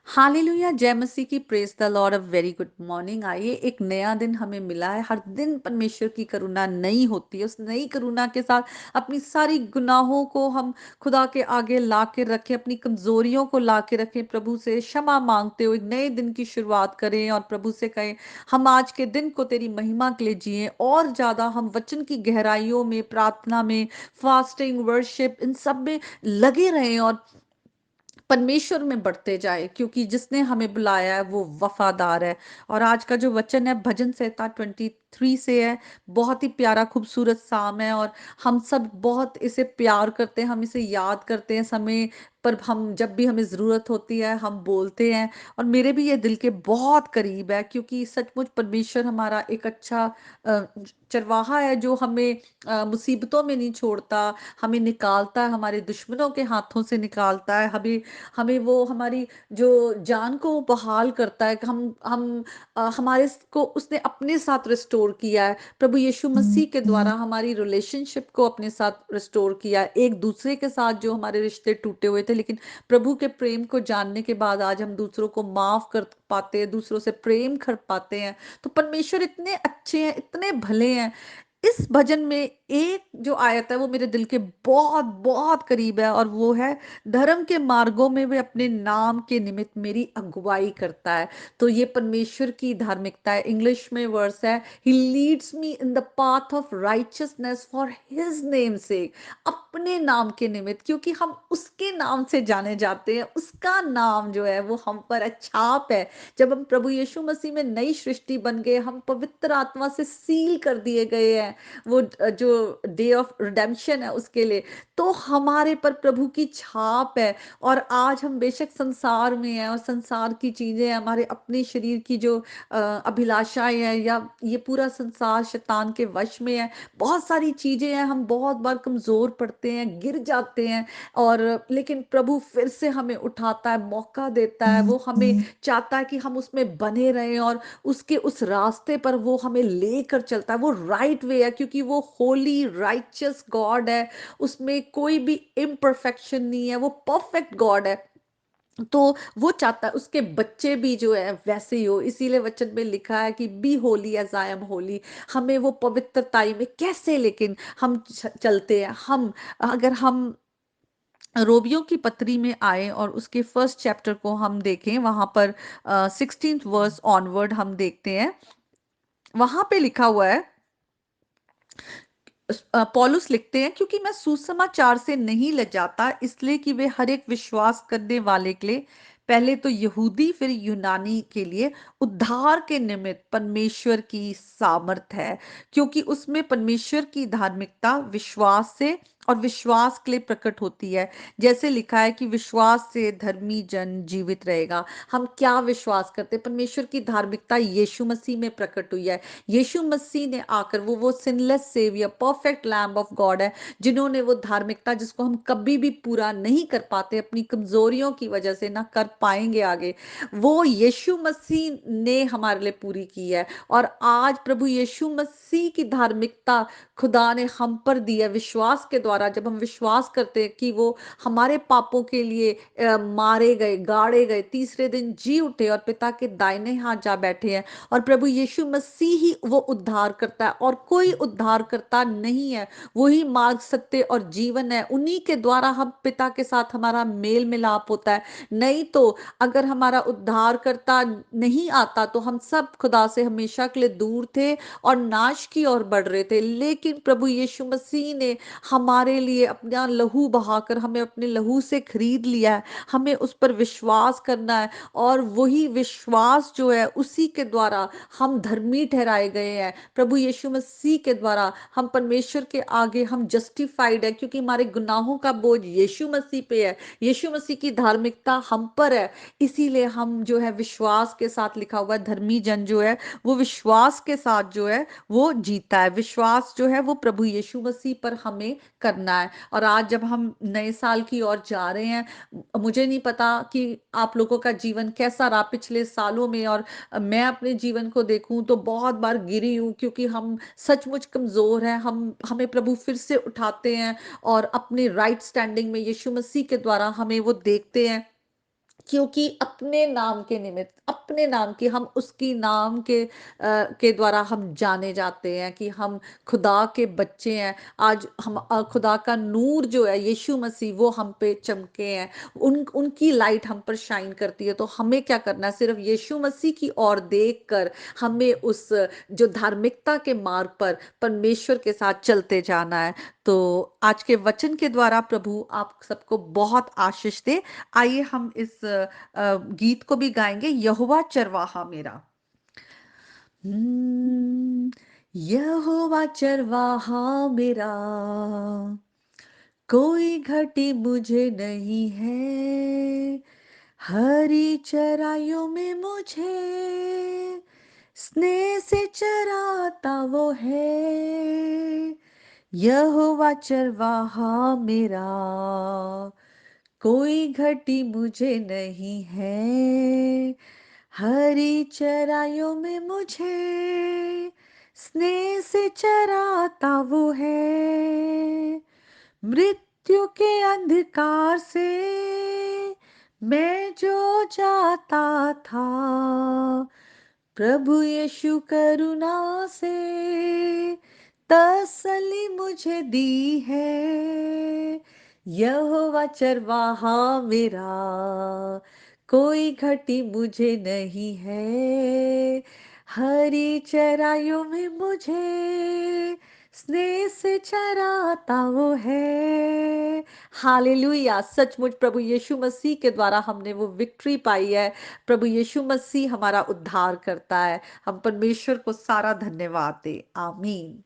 Hallelujah, जय मसीह की, praise the Lord. A very good morning. आइए, एक नया दिन हमें मिला है। हर दिन परमेश्वर की करुणा नई होती है। उस नई करुणा के साथ अपनी सारी गुनाहों को हम खुदा के आगे ला के रखें, अपनी कमजोरियों को ला के रखें, प्रभु से क्षमा मांगते हुए एक नए दिन की शुरुआत करें और प्रभु से कहें हम आज के दिन को तेरी महिमा के लिए जिए। और ज्यादा हम वचन की गहराइयों में, प्रार्थना में, फास्टिंग, वर्शिप, इन सब में लगे रहें और परमेश्वर में बढ़ते जाए, क्योंकि जिसने हमें बुलाया है वो वफादार है। और आज का जो वचन है भजन संहिता 23 से है। बहुत ही प्यारा खूबसूरत साम है और हम सब बहुत इसे प्यार करते हैं, हम इसे याद करते हैं समय पर। हम जब भी हमें जरूरत होती है हम बोलते हैं। और मेरे भी ये दिल के बहुत करीब है, क्योंकि सचमुच परमेश्वर हमारा एक अच्छा चरवाहा है, जो हमें मुसीबतों में नहीं छोड़ता, हमें निकालता है, हमारे दुश्मनों के हाथों से निकालता है। हमें हमें वो हमारी जो जान को बहाल करता है कि हम हमारे को उसने अपने साथ रिस्टोर किया है। प्रभु यीशु मसीह के द्वारा हमारी रिलेशनशिप को अपने साथ रिस्टोर किया है, एक दूसरे के साथ जो हमारे रिश्ते टूटे हुए थे, लेकिन प्रभु के प्रेम को जानने के बाद आज हम दूसरों को माफ कर पाते हैं, दूसरों से प्रेम कर पाते हैं। तो परमेश्वर इतने अच्छे हैं, इतने भले हैं। इस भजन में एक जो आयत है वो मेरे दिल के बहुत बहुत करीब है, और वो है धर्म के मार्गों में वे अपने नाम के निमित्त मेरी अगुवाई करता है। तो ये परमेश्वर की धार्मिकता है। इंग्लिश में वर्स है, he leads me in the path of righteousness for his name से। अपने नाम के निमित्त, क्योंकि हम उसके नाम से जाने जाते हैं, उसका नाम जो है वो हम पर छाप है। जब हम प्रभु यीशु मसीह में नई सृष्टि बन गए, हम पवित्र आत्मा से सील कर दिए गए हैं, वो जो डे ऑफ रिडेम्पशन है उसके लिए, तो हमारे पर प्रभु की छाप है। और आज हम बेशक संसार में हैं और संसार की चीजें, हमारे अपने शरीर की जो अभिलाषाएं हैं, या ये पूरा संसार शैतान के वश में है। बहुत सारी चीजें हैं, हम बहुत बार कमजोर पड़ते हैं, गिर जाते हैं, और लेकिन प्रभु फिर से हमें उठाता है, मौका देता है, वो हमें चाहता है कि हम उसमें बने रहें, और उसके उस रास्ते पर वो हमें लेकर चलता है। वो राइट वे है, क्योंकि वो होली राइचियस गॉड है, उसमें कोई भी इम्परफेक्शन नहीं है, वो परफेक्ट गॉड है। तो वो चाहता है उसके बच्चे भी जो है वैसे ही हो। इसीलिए वचन में लिखा है कि be holy as I am holy. हमें वो पवित्रताई में कैसे लेकिन हम चलते हैं। हम अगर हम रोमियो की पत्री में आए और उसके फर्स्ट चैप्टर को हम देखें, वहां पर 16th वर्स ऑनवर्ड हम देखते हैं। वहां पे लिखा हुआ है, पौलुस लिखते हैं, क्योंकि मैं सुसमाचार से नहीं लजाता, इसलिए कि वे हर एक विश्वास करने वाले के लिए, पहले तो यहूदी फिर यूनानी के लिए उद्धार के निमित्त परमेश्वर की सामर्थ है। क्योंकि उसमें परमेश्वर की धार्मिकता विश्वास से और विश्वास के लिए प्रकट होती है। जैसे लिखा है कि विश्वास से धर्मी जन जीवित रहेगा। हम क्या विश्वास करते हैं? परमेश्वर की धार्मिकता यीशु मसीह में प्रकट हुई है। यीशु मसीह ने आकर, वो sinless saviour, perfect lamb of God है, जिन्होंने वो धार्मिकता जिसको हम कभी भी पूरा नहीं कर पाते अपनी कमजोरियों की वजह से, ना कर पाएंगे आगे, वो यीशु मसीह ने हमारे लिए पूरी की है। और आज प्रभु यीशु मसीह की धार्मिकता खुदा ने हम पर दी है विश्वास के द्वारा। जब हम विश्वास करते हैं कि वो हमारे पापों के लिए मारे गए, गाड़े गए, तीसरे दिन जी उठे और पिता के दाहिने हाथ जा बैठे हैं, और प्रभु यीशु मसीह ही वो उद्धार करता है, और कोई उद्धार करता नहीं है। वही मार्ग, सत्य और जीवन है। उन्हीं के द्वारा हम पिता के साथ हमारा मेल मिलाप होता है। नहीं तो अगर हमारा उद्धार करता नहीं आता तो हम सब खुदा से हमेशा के लिए दूर थे और नाश की ओर बढ़ रहे थे। लेकिन प्रभु यीशु मसीह ने हमारे लिए अपना लहू बहाकर हमें अपने लहू से खरीद लिया है। हमें उस पर विश्वास करना है, और वही विश्वास जो है उसी के द्वारा हम धर्मी ठहराए गए हैं। प्रभु यीशु मसीह के द्वारा हम परमेश्वर के आगे हम जस्टिफाइड है, क्योंकि हमारे गुनाहों का बोझ यीशु मसीह पे है, यीशु मसीह की धार्मिकता हम पर है। इसीलिए हम जो है विश्वास के साथ, लिखा हुआ है धर्मी जन जो है वो विश्वास के साथ जो है वो जीता है। विश्वास जो है वो प्रभु यीशु मसीह पर हमें करना है। और आज जब हम नए साल की ओर जा रहे हैं, मुझे नहीं पता कि आप लोगों का जीवन कैसा रहा पिछले सालों में, और मैं अपने जीवन को देखूं तो बहुत बार गिरी हूं, क्योंकि हम सचमुच कमजोर हैं। हमें प्रभु फिर से उठाते हैं और अपने राइट स्टैंडिंग में यीशु मसीह के द्वारा हमें वो देखते हैं, क्योंकि अब अपने नाम के निमित्त, अपने नाम की हम उसकी नाम के द्वारा हम जाने जाते हैं कि हम खुदा के बच्चे हैं। आज हम खुदा का नूर जो है यीशु मसीह वो हम पे चमके हैं। उनकी लाइट हम पर शाइन करती है, तो हमें क्या करना है, सिर्फ़ यीशु मसीह की ओर देखकर हमें उस जो धार्मिकता के मार्ग पर परमेश्वर के साथ चलते जाना है। तो आज के वचन के द्वारा प्रभु आप सबको बहुत आशीष दे। आइए हम इस गीत को भी गाएँगे, यहोवा चरवाहा मेरा। हुँ, यहोवा चरवाहा मेरा, कोई घटी मुझे नहीं है। हरी चराइयों में मुझे स्नेह से चराता वो है। यहोवा चरवाहा मेरा, कोई घटी मुझे नहीं है। हरी चराइयों में मुझे स्नेह से चराता वो है। मृत्यु के अंधकार से मैं जो जाता था, प्रभु यीशु करुणा से तसल्ली मुझे दी है। यहोवा चरवाहा मेरा, कोई घटी मुझे नहीं है। हरी चराइयों में मुझे स्नेह से चराता वो है। हालेलुया! सचमुच प्रभु यीशु मसीह के द्वारा हमने वो विक्ट्री पाई है। प्रभु यीशु मसीह हमारा उद्धार करता है। हम परमेश्वर को सारा धन्यवाद दें। आमीन।